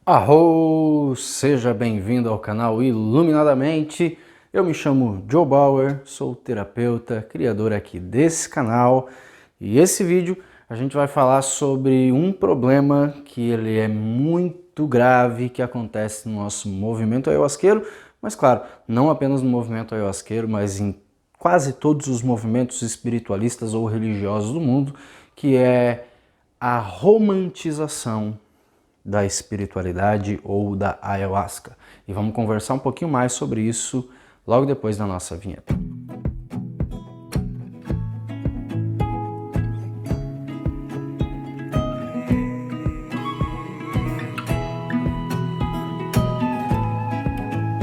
Arro! Seja bem-vindo ao canal Iluminadamente. Eu me chamo Joe Bauer, sou terapeuta, criador aqui desse canal. E esse vídeo a gente vai falar sobre um problema que ele é muito grave que acontece no nosso movimento ayahuasqueiro, mas claro, não apenas no movimento ayahuasqueiro, mas em quase todos os movimentos espiritualistas ou religiosos do mundo, que é a romantização da espiritualidade ou da ayahuasca. E vamos conversar um pouquinho mais sobre isso logo depois da nossa vinheta.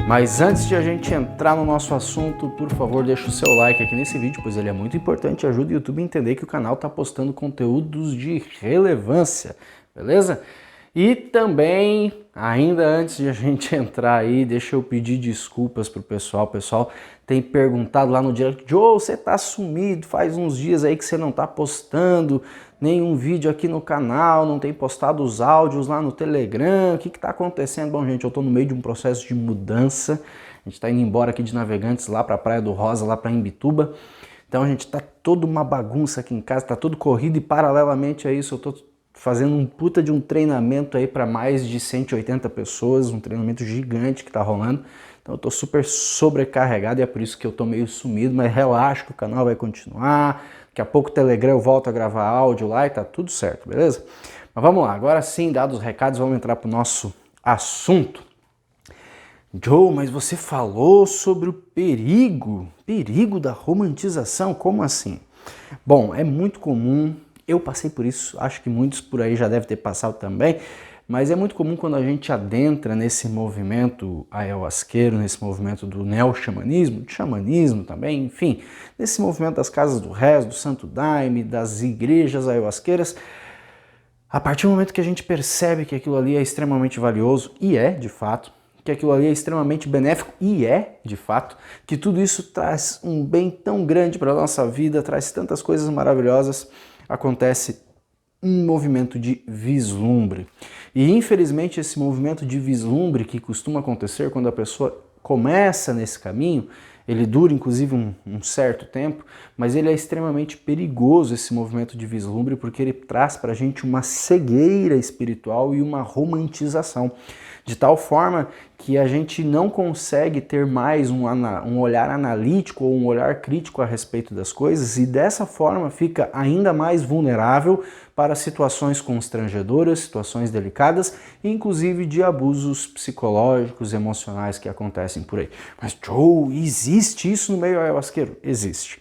Mas antes de a gente entrar no nosso assunto, por favor, deixa o seu like aqui nesse vídeo, pois ele é muito importante e ajuda o YouTube a entender que o canal está postando conteúdos de relevância, beleza? E também, ainda antes de a gente entrar aí, deixa eu pedir desculpas pro pessoal. O pessoal tem perguntado lá no direct: Joe, você tá sumido, faz uns dias aí que você não tá postando nenhum vídeo aqui no canal, não tem postado os áudios lá no Telegram, o que tá acontecendo? Bom, gente, eu tô no meio de um processo de mudança, a gente tá indo embora aqui de Navegantes lá pra Praia do Rosa, lá pra Imbituba. Então a gente tá toda uma bagunça aqui em casa, tá tudo corrido e paralelamente a isso eu tô fazendo um puta de um treinamento aí para mais de 180 pessoas, um treinamento gigante que tá rolando. Então eu tô super sobrecarregado e é por isso que eu tô meio sumido, mas relaxa que o canal vai continuar. Daqui a pouco o Telegram eu volto a gravar áudio lá e tá tudo certo, beleza? Mas vamos lá, agora sim, dados os recados, vamos entrar pro nosso assunto. Joe, mas você falou sobre o perigo da romantização, como assim? Bom, é muito comum, eu passei por isso, acho que muitos por aí já devem ter passado também, mas é muito comum quando a gente adentra nesse movimento ayahuasqueiro, nesse movimento do neo-xamanismo, de xamanismo também, enfim, nesse movimento das casas do rezo, do santo daime, das igrejas ayahuasqueiras, a partir do momento que a gente percebe que aquilo ali é extremamente valioso, e é, de fato, que aquilo ali é extremamente benéfico, e é, de fato, que tudo isso traz um bem tão grande para a nossa vida, traz tantas coisas maravilhosas, acontece um movimento de vislumbre. E infelizmente esse movimento de vislumbre que costuma acontecer quando a pessoa começa nesse caminho, ele dura inclusive um certo tempo, mas ele é extremamente perigoso, esse movimento de vislumbre, porque ele traz para a gente uma cegueira espiritual e uma romantização, de tal forma que a gente não consegue ter mais um olhar analítico ou um olhar crítico a respeito das coisas e dessa forma fica ainda mais vulnerável para situações constrangedoras, situações delicadas, inclusive de abusos psicológicos, emocionais que acontecem por aí. Mas Joe, existe isso no meio ayahuasqueiro? Existe.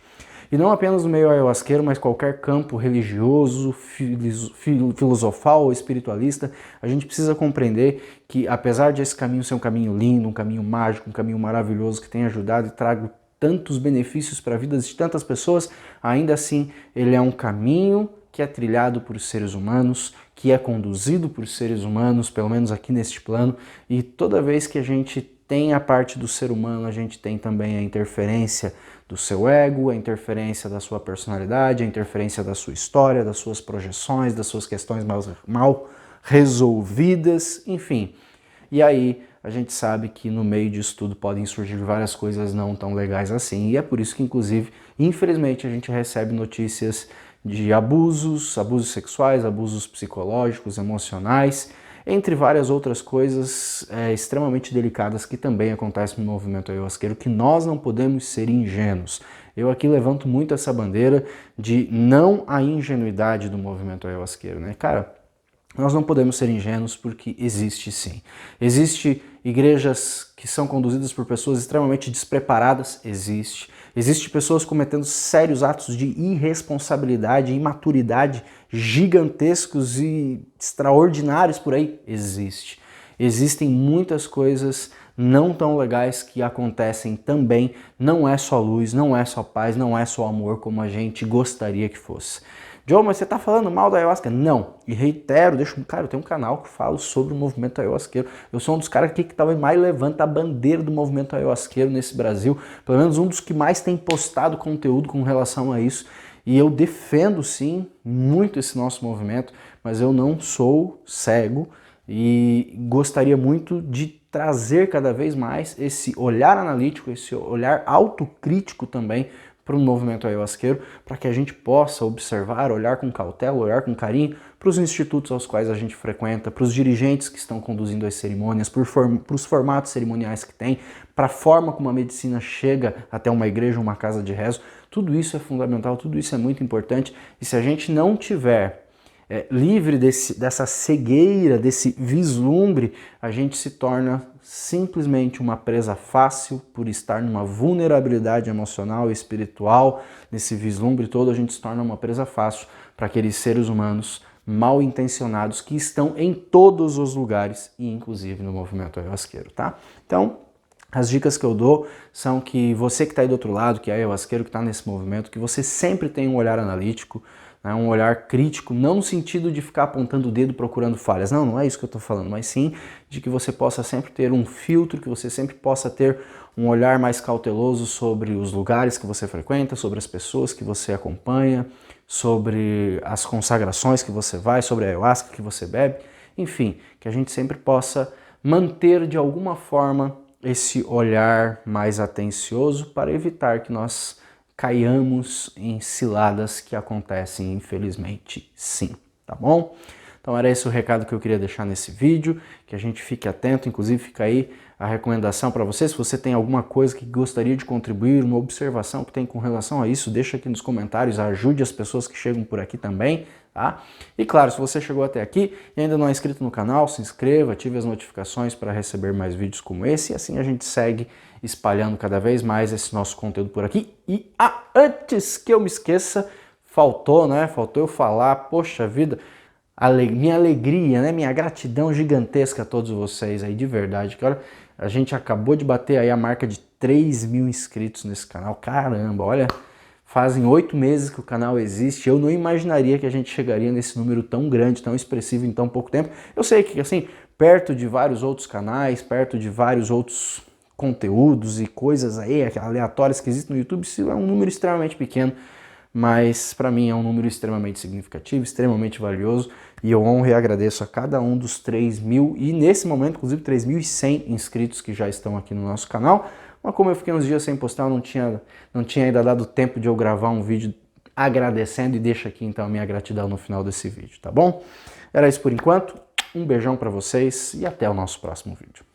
E não apenas no meio ayahuasqueiro, mas qualquer campo religioso, filosofal ou espiritualista, a gente precisa compreender que apesar de esse caminho ser um caminho lindo, um caminho mágico, um caminho maravilhoso que tem ajudado e trago tantos benefícios para a vida de tantas pessoas, ainda assim ele é um caminho que é trilhado por seres humanos, que é conduzido por seres humanos, pelo menos aqui neste plano, e toda vez que a gente tem a parte do ser humano, a gente tem também a interferência do seu ego, a interferência da sua personalidade, a interferência da sua história, das suas projeções, das suas questões mal resolvidas, enfim. E aí a gente sabe que no meio disso tudo podem surgir várias coisas não tão legais assim, e é por isso que, inclusive, infelizmente, a gente recebe notícias de abusos sexuais, abusos psicológicos, emocionais, entre várias outras coisas extremamente delicadas que também acontecem no movimento ayahuasqueiro, que nós não podemos ser ingênuos. Eu aqui levanto muito essa bandeira de não a ingenuidade do movimento ayahuasqueiro, né? Cara, nós não podemos ser ingênuos porque existe sim. Existe igrejas que são conduzidas por pessoas extremamente despreparadas? Existe. Existe pessoas cometendo sérios atos de irresponsabilidade e imaturidade gigantescos e extraordinários por aí? Existe. Existem muitas coisas não tão legais que acontecem também. Não é só luz, não é só paz, não é só amor como a gente gostaria que fosse. Joe, mas você tá falando mal da ayahuasca? Não. E reitero, cara, eu tenho um canal que falo sobre o movimento ayahuasqueiro. Eu sou um dos caras aqui que também mais levanta a bandeira do movimento ayahuasqueiro nesse Brasil. Pelo menos um dos que mais tem postado conteúdo com relação a isso. E eu defendo sim muito esse nosso movimento, mas eu não sou cego e gostaria muito de trazer cada vez mais esse olhar analítico, esse olhar autocrítico também para o movimento ayahuasqueiro, para que a gente possa observar, olhar com cautela, olhar com carinho para os institutos aos quais a gente frequenta, para os dirigentes que estão conduzindo as cerimônias, para os formatos cerimoniais que tem, para a forma como a medicina chega até uma igreja, uma casa de rezo. Tudo isso é fundamental, tudo isso é muito importante, e se a gente não tiver livre dessa cegueira, desse vislumbre, a gente se torna simplesmente uma presa fácil por estar numa vulnerabilidade emocional e espiritual. Nesse vislumbre todo, a gente se torna uma presa fácil para aqueles seres humanos mal intencionados que estão em todos os lugares e inclusive no movimento ayahuasqueiro, tá? Então, as dicas que eu dou são que você que está aí do outro lado, que é ayahuasqueiro, que está nesse movimento, que você sempre tenha um olhar analítico, né, um olhar crítico, não no sentido de ficar apontando o dedo procurando falhas, não é isso que eu estou falando, mas sim de que você possa sempre ter um filtro, que você sempre possa ter um olhar mais cauteloso sobre os lugares que você frequenta, sobre as pessoas que você acompanha, sobre as consagrações que você vai, sobre a ayahuasca que você bebe, enfim, que a gente sempre possa manter de alguma forma esse olhar mais atencioso para evitar que nós caiamos em ciladas que acontecem, infelizmente, sim, tá bom? Então era esse o recado que eu queria deixar nesse vídeo, que a gente fique atento, inclusive fica aí a recomendação para você, se você tem alguma coisa que gostaria de contribuir, uma observação que tem com relação a isso, deixa aqui nos comentários, ajude as pessoas que chegam por aqui também, tá? E claro, se você chegou até aqui e ainda não é inscrito no canal, se inscreva, ative as notificações para receber mais vídeos como esse, e assim a gente segue espalhando cada vez mais esse nosso conteúdo por aqui. E antes que eu me esqueça, faltou eu falar, poxa vida, minha alegria, né? Minha gratidão gigantesca a todos vocês aí, de verdade. Que olha, a gente acabou de bater aí a marca de 3.000 inscritos nesse canal. Caramba, olha, fazem 8 meses que o canal existe. Eu não imaginaria que a gente chegaria nesse número tão grande, tão expressivo em tão pouco tempo. Eu sei que, assim, perto de vários outros canais, perto de vários outros conteúdos e coisas aí aleatórias que existem no YouTube, isso é um número extremamente pequeno, mas para mim é um número extremamente significativo, extremamente valioso, e eu honro e agradeço a cada um dos 3.000 e nesse momento, inclusive 3.100 inscritos que já estão aqui no nosso canal. Mas como eu fiquei uns dias sem postar, não tinha ainda dado tempo de eu gravar um vídeo agradecendo, e deixo aqui então a minha gratidão no final desse vídeo, tá bom? Era isso por enquanto, um beijão para vocês e até o nosso próximo vídeo.